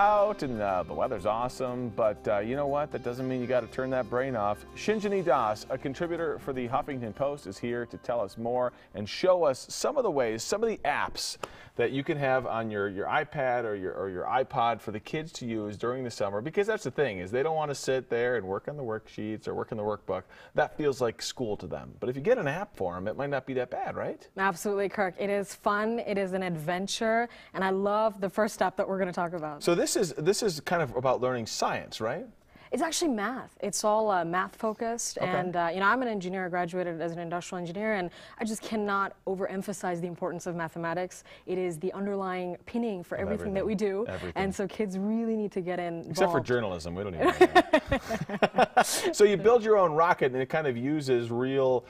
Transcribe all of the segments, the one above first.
Out and the weather's awesome, but you know what? That doesn't mean you got to turn that brain off. Shinjini Das, a contributor for the Huffington Post, is here to tell us more and show us some of the ways, some of the apps that you can have on your iPad or your iPod for the kids to use during the summer. Because that's the thing, is they don't want to sit there and work on the worksheets or work on the workbook. That feels like school to them. But if you get an app for them, it might not be that bad, right? Absolutely, Kirk. It is fun. It is an adventure, and I love the first step that we're going to talk about. So this is kind of about learning science, right? It's actually math. It's all math focused, Okay. and you know, I'm an engineer. I graduated as an industrial engineer, and I just cannot overemphasize the importance of mathematics. It is the underlying pinning for everything that we do, and so kids really need to get involved. Except for journalism, we don't even know that. So you build your own rocket, and it kind of uses real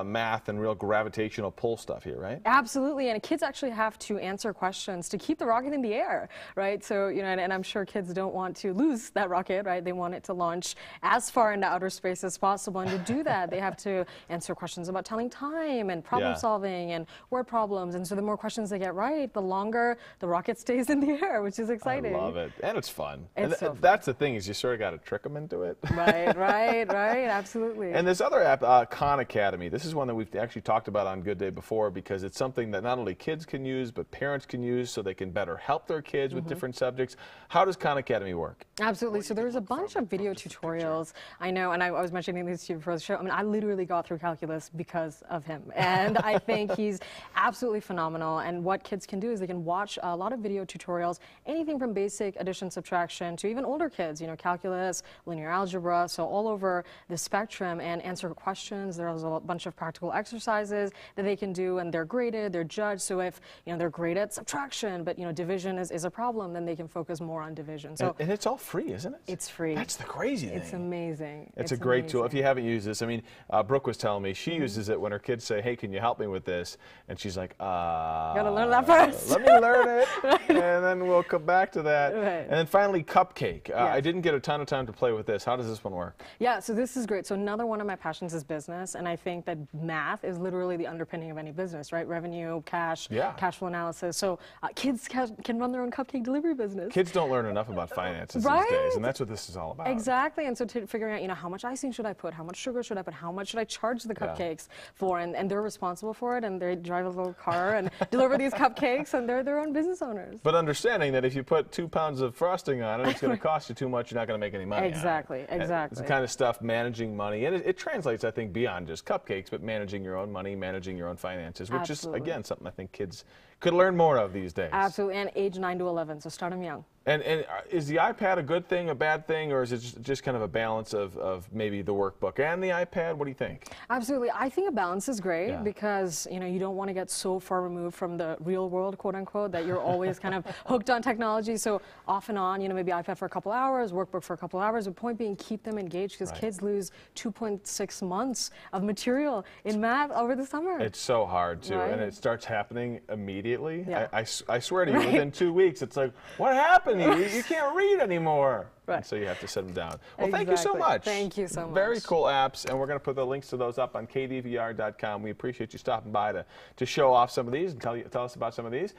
math and real gravitational pull stuff here, right? Absolutely, and kids actually have to answer questions to keep the rocket in the air, right? So, you know, and I'm sure kids don't want to lose that rocket, right? They want it to launch as far into outer space as possible, and to do that, they have to answer questions about telling time and problem solving and word problems, and so the more questions they get right, the longer the rocket stays in the air, which is exciting. I love it, and it's fun. It's so fun. That's the thing, is you sort of got to trick them into it. Right, absolutely. And this other app, Khan Academy, this is one that we've actually talked about on Good Day before, because it's something that not only kids can use, but parents can use so they can better help their kids with different subjects. How does Khan Academy work? Absolutely. So there's a bunch of video tutorials. I know, and I was mentioning these to you before the show. I mean, I literally got through calculus because of him, and I think he's absolutely phenomenal. And what kids can do is they can watch a lot of video tutorials, anything from basic addition, subtraction to even older kids, you know, calculus, linear algebra, so all over the spectrum, and answer questions. There's a bunch of practical exercises that they can do, and they're graded, they're judged. So if, you know, they're great at subtraction, but, you know, division is a problem, then they can focus more on division. So and it's all free, isn't it? It's free. That's the crazy thing. It's amazing. It's a great tool. If you haven't used this, I mean, Brooke was telling me she uses it when her kids say, "Hey, can you help me with this?" And she's like, Gotta learn that first. Let me learn it, and then we'll come back to that. Right. And then finally, Cupcake. I didn't get a ton of time to play with this. How does this one work? Yeah, so this is great. So another one of my passions is business, and I think that math is literally the underpinning of any business, right? Revenue, cash, cash flow analysis. So kids can run their own cupcake delivery business. Kids don't learn enough about finances these days, and that's what this is all about. Exactly, and so figuring out, you know, how much icing should I put, how much sugar should I put, how much should I charge the cupcakes for, and they're responsible for it, and they drive a little car and deliver these cupcakes, and they're their own business owners. But understanding that if you put 2 pounds of frosting on it, it's going to cost you too much, you're not going to make any money. Exactly. It's the kind of stuff, managing money, and it translates, I think, beyond just cupcakes, but managing your own money, managing your own finances, which is, again, something I think kids could learn more of these days. Absolutely, and age 9 to 11, so start them young. And is the iPad a good thing, a bad thing, or is it just kind of a balance of maybe the workbook and the iPad? What do you think? Absolutely. I think a balance is great because, you know, you don't want to get so far removed from the real world, quote unquote, that you're always kind of hooked on technology. So off and on, you know, maybe iPad for a couple hours, workbook for a couple hours. The point being, keep them engaged, because kids lose 2.6 months of material in math over the summer. It's so hard, too, and it starts happening immediately. Yeah. I swear to you, within 2 weeks, it's like, what happened? You can't read anymore. And so you have to set them down. Well, thank you so much. Thank you so much. Very cool apps, and we're going to put the links to those up on kdvr.com. We appreciate you stopping by to show off some of these and tell us about some of these.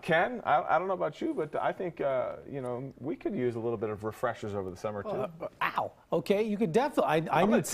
Ken, I don't know about you, but I think you know, we could use a little bit of refreshers over the summer too. Ow. Okay, you could definitely. I need